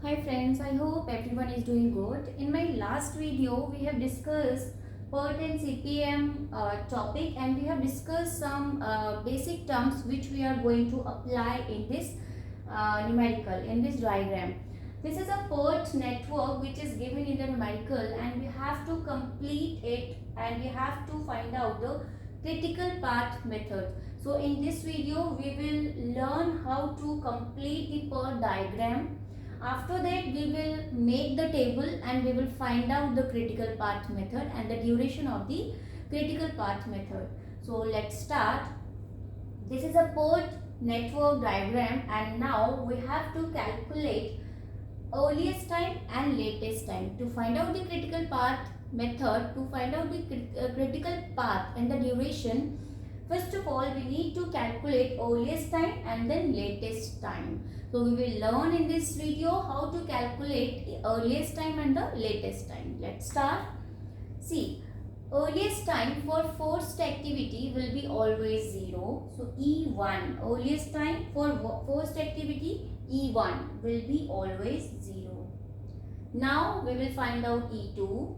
Hi friends, I hope everyone is doing good. In my last video, we have discussed PERT and CPM topic, and we have discussed some basic terms which we are going to apply in this numerical, in this diagram. This is a PERT network which is given in the numerical, and we have to complete it and we have to find out the critical path method. So in this video, we will learn how to complete the PERT diagram. After that, we will make the table and we will find out the critical path method and the duration of the critical path method. So let's start. This is a PERT network diagram, and now we have to calculate earliest time and latest time to find out the critical path method, to find out the critical path and the duration. First of all, we need to calculate earliest time and then latest time. So we will learn in this video how to calculate the earliest time and the latest time. Let's start. See, earliest time for forced activity will be always 0. So E1, earliest time for forced activity E1 will be always 0. Now we will find out E2.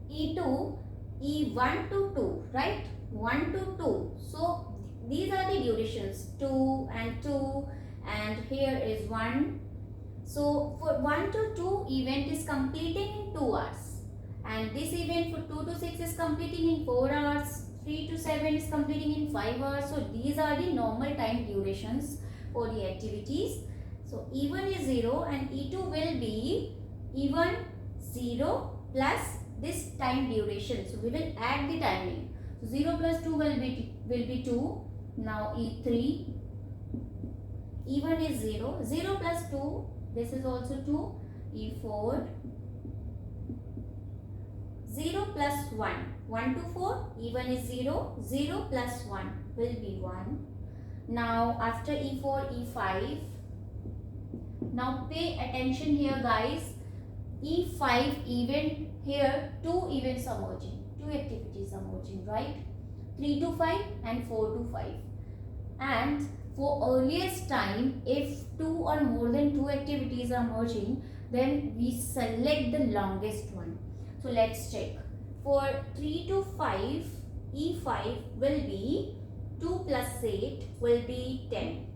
E2, E1 to 2, right? 1 to 2. So these are the durations 2 and 2, and here is 1. So for 1 to 2 event is completing in 2 hours, and this event for 2 to 6 is completing in 4 hours, 3 to 7 is completing in 5 hours. So these are the normal time durations for the activities. So E1 is 0 and E2 will be E1 0 plus this time duration. So we will add the timing. So 0 plus 2 will be 2. Now E3, E1 is 0, 0 plus 2, this is also 2, E4, 0 plus 1, 1 to 4, E1 is 0, 0 plus 1 will be 1. Now after E4, E5, now pay attention here guys, E5 event, here 2 events are merging, 2 activities are merging, right? 3 to 5 and 4 to 5. And for earliest time, if 2 or more than 2 activities are merging, then we select the longest one. So let's check. For 3 to 5, E5 will be 2 plus 8 will be 10.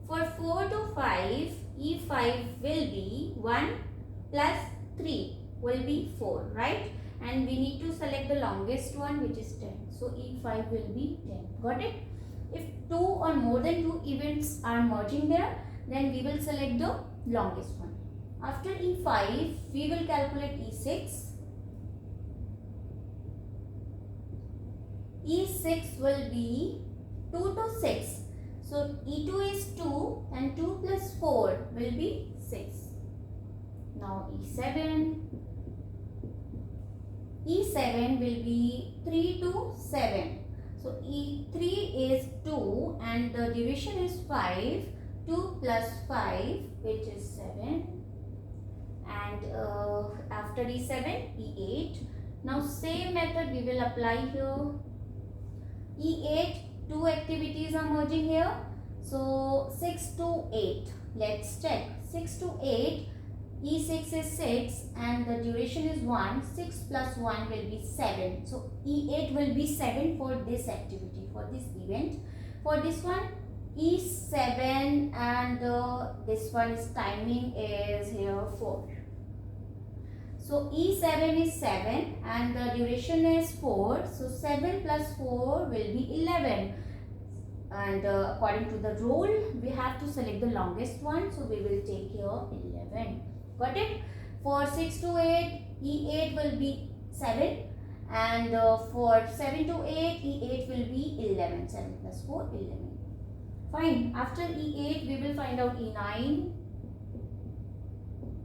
For 4 to 5, E5 will be 1 plus 3 will be 4, right? And we need to select the longest one, which is 10. So E5 will be 10. Got it? If 2 or more than 2 events are merging there, then we will select the longest one. After E5, we will calculate E6. E6 will be 2 to 6. So E2 is 2 and 2 plus 4 will be 6. Now E7. E7 will be 3 to 7. So E3 is 2 and the duration is 5. 2 plus 5, which is 7. And after E7, E8. Now same method we will apply here. E8, 2 activities are merging here. So 6 to 8. Let's check. 6 to 8. E6 is 6 and the duration is 1. 6 plus 1 will be 7. So E8 will be 7 for this activity, for this event. For this one, E7 and this one is timing is here 4. So E7 is 7 and the duration is 4. So 7 plus 4 will be 11. And according to the rule, we have to select the longest one. So we will take here 11. Got it? For 6 to 8, E8 will be 7. And for 7 to 8, E8 will be 11. 7 plus 4, 11. Fine. After E8, we will find out E9.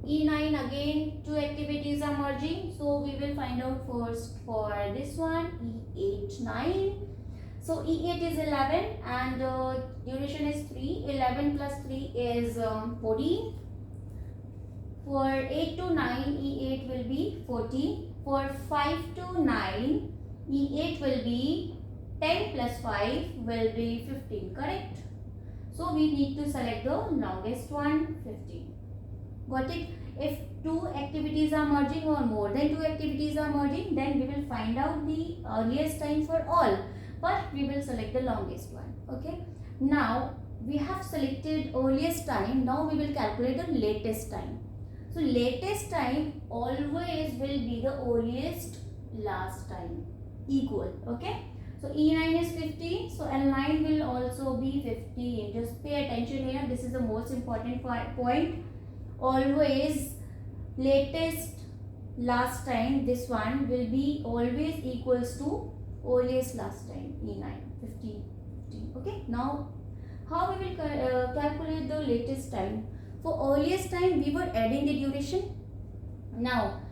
E9 again, 2 activities are merging. So we will find out first for this one, E8, 9. So E8 is 11 and duration is 3. 11 plus 3 is 14. For 8 to 9, E8 will be 14. For 5 to 9, E8 will be 10 plus 5 will be 15, correct? So we need to select the longest one, 15. Got it? If two activities are merging or more than two activities are merging, then we will find out the earliest time for all, but we will select the longest one. Okay. Now we have selected earliest time. Now we will calculate the latest time. So latest time always will be the earliest last time, equal. Okay. So E9 is 15. So L9 will also be 15. Just pay attention here. This is the most important point. Always latest last time, this one will be always equals to earliest last time, E9, 15. Okay. Now how we will calculate the latest time? For earliest time we were adding the duration. Now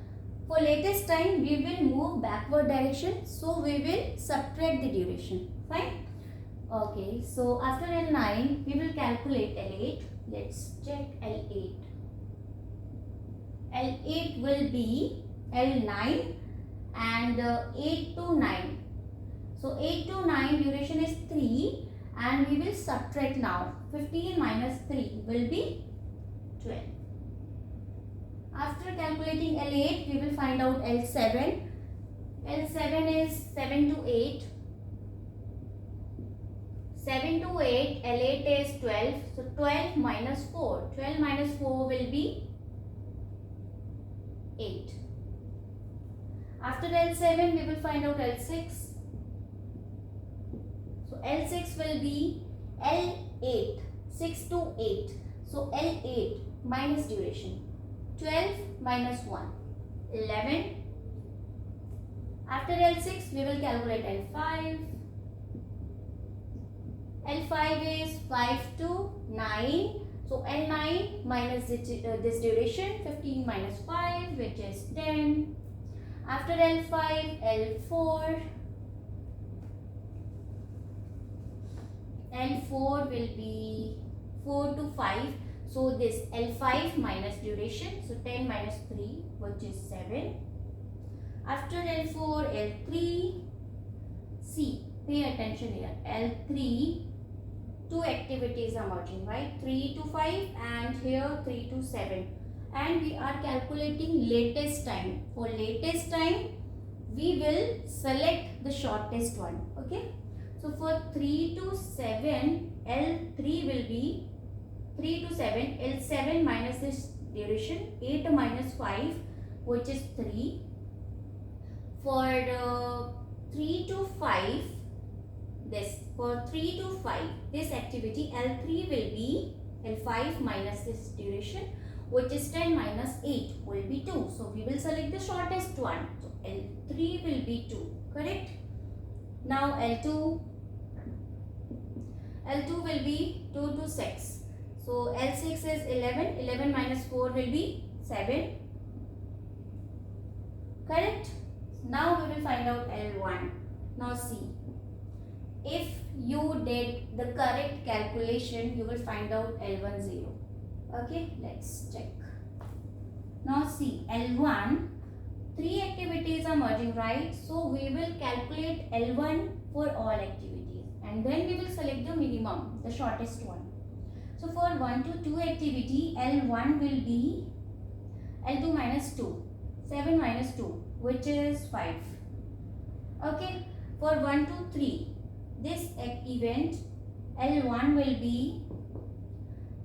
for latest time we will move backward direction, so we will subtract the duration. Fine. Okay, so after L9 we will calculate L8. Let's check L8. L8 will be L9 and 8 to 9. So 8 to 9 duration is 3 and we will subtract now. 15 minus 3 will be 12. After calculating L8 we will find out L7. L7 is 7 to 8. 7 to 8, L8 is 12. So 12 minus 4. 12 minus 4 will be 8. After L7 we will find out L6. So L6 will be L8, 6 to 8. So L8 minus duration, 12 minus 1, 11. After L6 we will calculate L5. L5 is 5 to 9. So L9 minus this duration, 15 minus 5, which is 10. After L5, L4. L4 will be 4 to 5. So this L5 minus duration, so 10 minus 3, which is 7. After L4, L3. See, pay attention here. L3. Two activities are merging, right? 3 to 5 and here 3 to 7. And we are calculating latest time. For latest time, we will select the shortest one. Okay. So for 3 to 7, L3 will be 3 to 7. L7 minus this duration, 8 minus 5, which is 3. For the 3 to 5, for 3 to 5, this activity L3 will be L5 minus this duration, which is 10 minus 8 will be 2. So we will select the shortest one. So L3 will be 2. Correct? Now L2 will be 2 to 6. So L6 is 11. 11 minus 4 will be 7. Correct? Now we will find out L1. Now see. If you did the correct calculation, you will find out L1 0. Okay, let's check. Now see, L1, 3 activities are merging, right? So we will calculate L1 for all activities and then we will select the minimum, the shortest one. So for 1 to 2 activity, L1 will be L2 minus 2, 7 minus 2, which is 5. Okay, for 1 to 3. This event L1 will be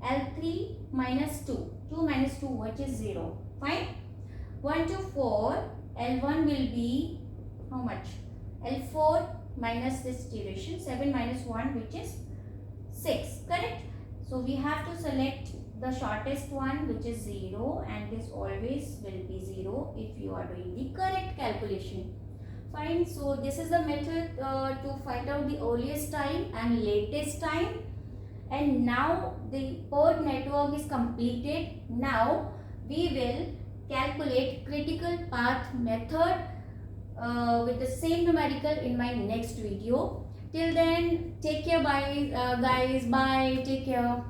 L3 minus 2. 2 minus 2, which is 0. Fine. 1 to 4, L1 will be how much? L4 minus this duration, 7 minus 1, which is 6. Correct? So we have to select the shortest one, which is 0, and this always will be 0 if you are doing the correct calculation. Fine. So this is the method to find out the earliest time and latest time. And now the PERT network is completed. Now we will calculate critical path method with the same numerical in my next video. Till then, take care. Bye guys. Bye. Take care.